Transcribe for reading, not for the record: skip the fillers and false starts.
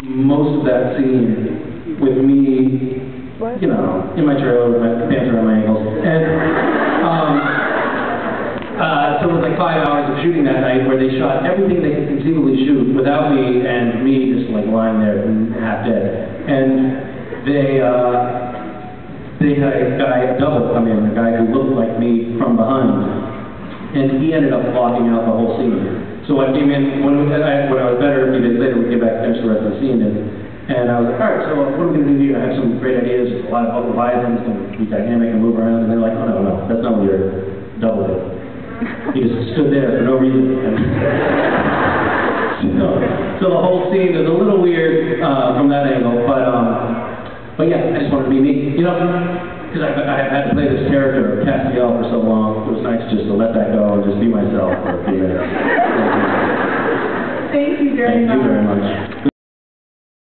most of that scene with me, you know, in my trailer with my pants around my ankles. And so it was like 5 hours of shooting that night where they shot everything they could conceivably shoot without me, and me just like lying there half dead. And they had a guy, a double come in, a guy who looked like me from behind, and he ended up blocking out the whole scene. So I came in, when I was better, a few days later, we came back to finish the rest of the scene, and I was like, all right, so what are we going to do here? I have some great ideas, a lot of Leviathans can be dynamic and move around, and they're like, oh no, that's not what your double did. He just stood there for no reason. So the whole scene is a little weird from that angle, but yeah, I just wanted to be me, you know, because I've had to play this character of Castiel for so long. It was nice just to let that go and just be myself for a few minutes. Thank you very much. Thank you very much.